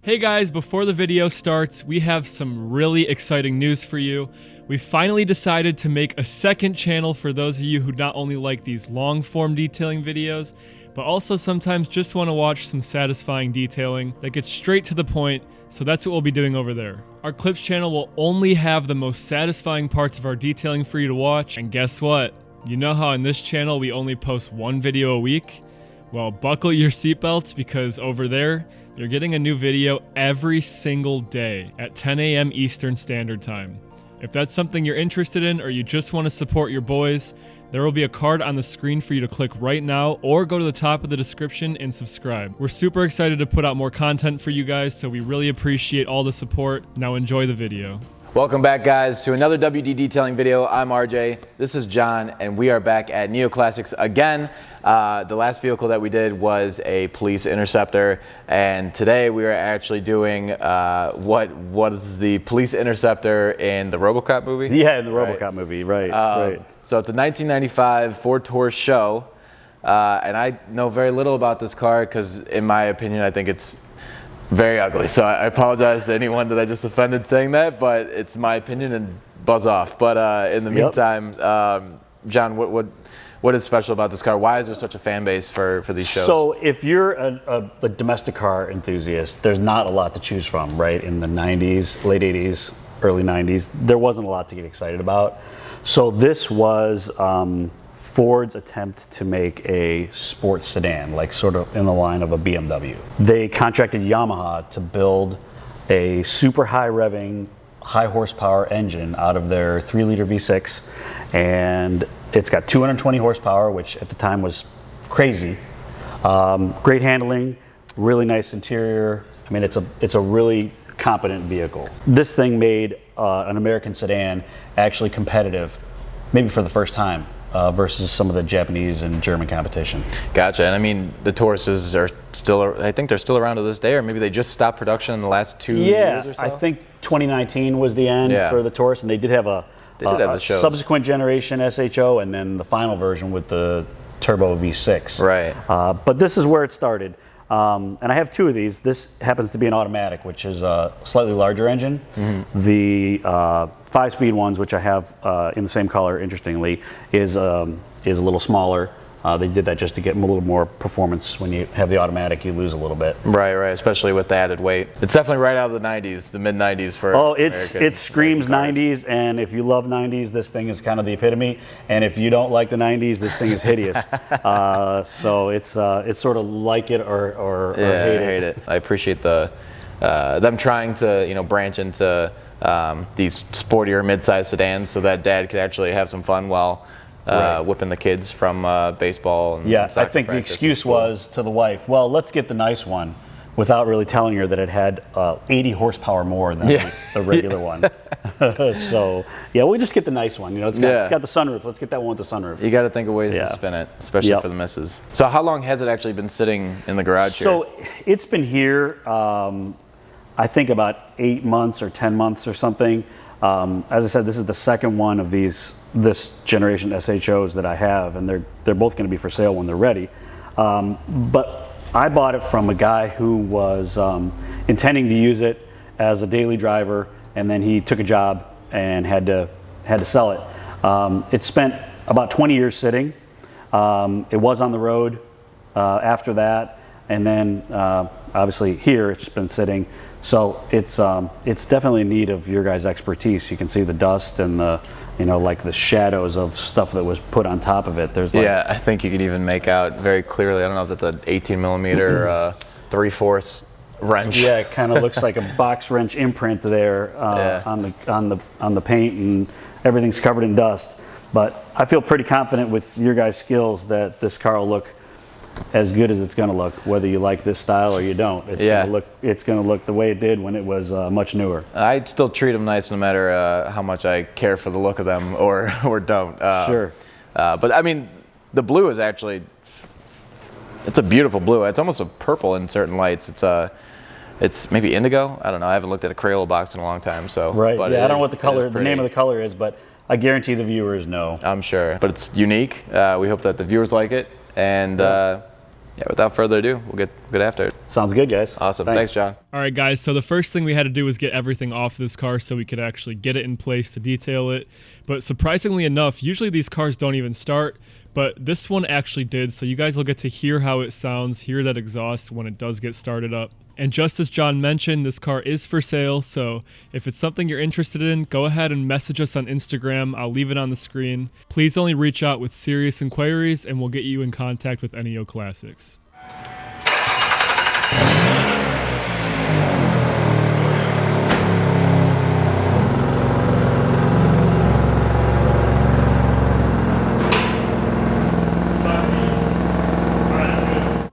Hey guys, before the video starts, we have some really exciting news for you. We finally decided to make a second channel for those of you who not only like these long form detailing videos, but also sometimes just want to watch some satisfying detailing that gets straight to the point, so that's what we'll be doing over there. Our clips channel will only have the most satisfying parts of our detailing for you to watch, and guess what? You know how on this channel we only post one video a week? Well, buckle your seatbelts because over there, you're getting a new video every single day at 10 a.m. Eastern Standard Time. If that's something you're interested in or you just want to support your boys, there will be a card on the screen for you to click right now or go to the top of the description and subscribe. We're super excited to put out more content for you guys, so we really appreciate all the support. Now enjoy the video. Welcome back, guys, to another WD detailing video. I'm RJ, this is John, and we are back at Neoclassics again. The last vehicle that we did was a police interceptor, and today we are actually doing what is the police interceptor in the RoboCop movie? Yeah, in the RoboCop movie, right. So it's a 1995 Ford Taurus SHO, and I know very little about this car because, in my opinion, I think it's very ugly. So I apologize to anyone that I just offended saying that, but it's my opinion and buzz off. But in the meantime, John, what is special about this car? Why is there such a fan base for these shows? So if you're a domestic car enthusiast, there's not a lot to choose from, right? In the 90s, late 80s, early 90s, there wasn't a lot to get excited about. So this was Ford's attempt to make a sports sedan, like sort of in the line of a BMW. They contracted Yamaha to build a super high revving, high horsepower engine out of their 3-liter V6, and it's got 220 horsepower, which at the time was crazy. Great handling, really nice interior. I mean, it's a really competent vehicle. This thing made an American sedan actually competitive, maybe for the first time. Versus some of the Japanese and German competition. Gotcha. And I mean, the Tauruses are still, I think they're still around to this day, or maybe they just stopped production in the last 2 years or so? Yeah, I think 2019 was the end for the Taurus, and they did have a subsequent generation SHO, and then the final version with the turbo V6. Right. But this is where it started. And I have two of these. This happens to be an automatic, which is a slightly larger engine. Mm-hmm. The 5-speed ones, which I have in the same color, interestingly, is a little smaller. They did that just to get a little more performance. When you have the automatic, you lose a little bit. Right, especially with the added weight. It's definitely right out of the 90s, the mid-90s for it screams 90s, and if you love 90s, this thing is kind of the epitome. And if you don't like the 90s, this thing is hideous. So it's sort of like it or hate it. I appreciate them trying to branch into these sportier mid-sized sedans so that dad could actually have some fun while whipping the kids from baseball and soccer I think practice. The excuse was to the wife, well, let's get the nice one, without really telling her that it had 80 horsepower more than the regular one. So we'll just get the nice one. It's got the sunroof. Let's get that one with the sunroof. You got to think of ways to spin it, especially for the misses. So how long has it actually been sitting in the garage here? So it's been here, I think about 8 months or 10 months or something. As I said, this is the second one of this generation SHOs that I have, and they're both going to be for sale when they're ready. But I bought it from a guy who was intending to use it as a daily driver, and then he took a job and had to sell it. It spent about 20 years sitting. It was on the road after that, and then obviously here it's been sitting. So it's definitely in need of your guys' expertise. You can see the dust and the like the shadows of stuff that was put on top of it. There's I think you could even make out very clearly. I don't know if that's an 18 millimeter 3/4 wrench. Yeah, it kind of looks like a box wrench imprint there on the paint, and everything's covered in dust. But I feel pretty confident with your guys' skills that this car will look as good as it's going to look, whether you like this style or you don't. It's going to look the way it did when it was much newer. I'd still treat them nice no matter how much I care for the look of them or don't. Sure. But I mean, the blue is actually, it's a beautiful blue. It's almost a purple in certain lights. It's maybe indigo. I don't know. I haven't looked at a Crayola box in a long time. So right. But I don't know what the name of the color is, but I guarantee the viewers know. I'm sure. But it's unique. We hope that the viewers like it. And Yeah, without further ado, we'll get after it. Sounds good, guys. Awesome. Thanks, John. All right, guys, so the first thing we had to do was get everything off this car so we could actually get it in place to detail it. But surprisingly enough, usually these cars don't even start, but this one actually did, so you guys will get to hear how it sounds, hear that exhaust when it does get started up. And just as John mentioned, this car is for sale, so if it's something you're interested in, go ahead and message us on Instagram. I'll leave it on the screen. Please only reach out with serious inquiries, and we'll get you in contact with NEO Classics.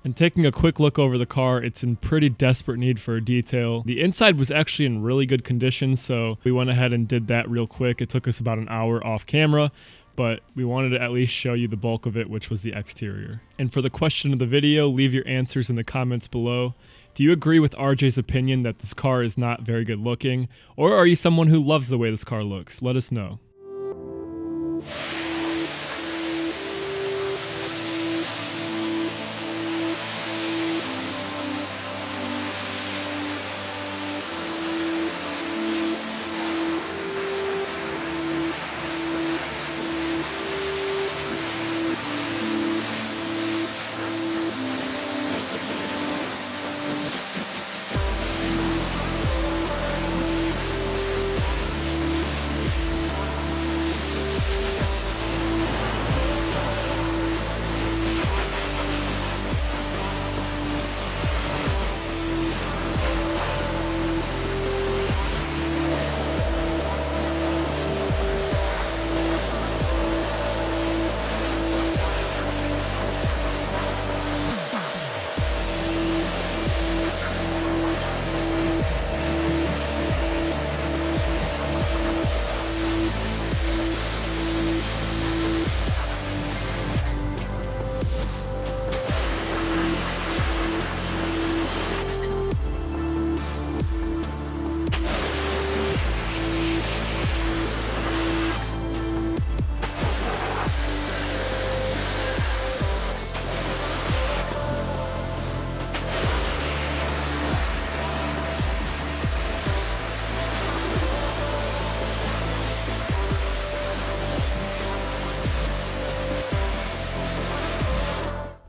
And taking a quick look over the car, it's in pretty desperate need for a detail. The inside was actually in really good condition, so we went ahead and did that real quick. It took us about an hour off camera, but we wanted to at least show you the bulk of it, which was the exterior. And for the question of the video, leave your answers in the comments below. Do you agree with RJ's opinion that this car is not very good looking? Or are you someone who loves the way this car looks? Let us know.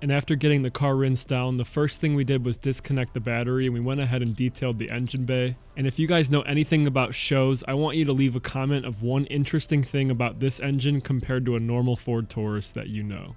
And after getting the car rinsed down, the first thing we did was disconnect the battery, and we went ahead and detailed the engine bay. And if you guys know anything about SHOs, I want you to leave a comment of one interesting thing about this engine compared to a normal Ford Taurus that you know.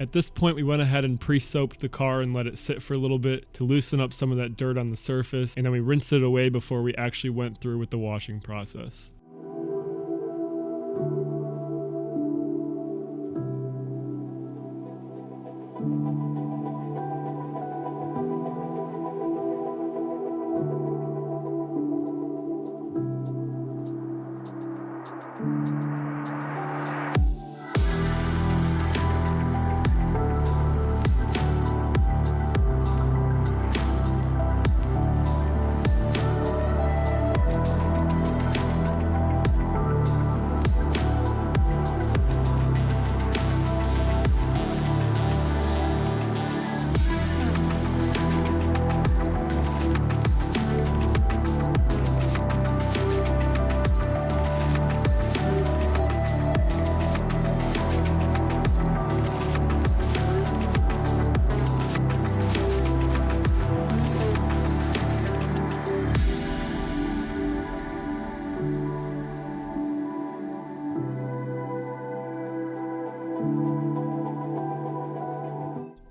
At this point, we went ahead and pre-soaped the car and let it sit for a little bit to loosen up some of that dirt on the surface, and then we rinsed it away before we actually went through with the washing process.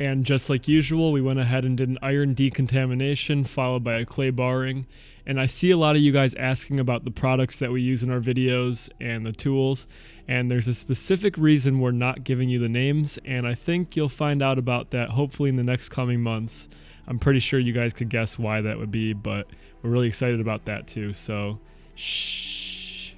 And just like usual, we went ahead and did an iron decontamination followed by a clay barring. And I see a lot of you guys asking about the products that we use in our videos and the tools. And there's a specific reason we're not giving you the names. And I think you'll find out about that hopefully in the next coming months. I'm pretty sure you guys could guess why that would be, but we're really excited about that too. So, shh.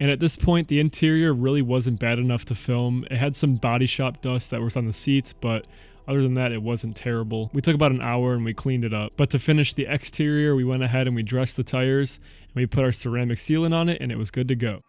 And at this point, the interior really wasn't bad enough to film. It had some body shop dust that was on the seats, but other than that, it wasn't terrible. We took about an hour and we cleaned it up. But to finish the exterior, we went ahead and we dressed the tires and we put our ceramic sealant on it and it was good to go.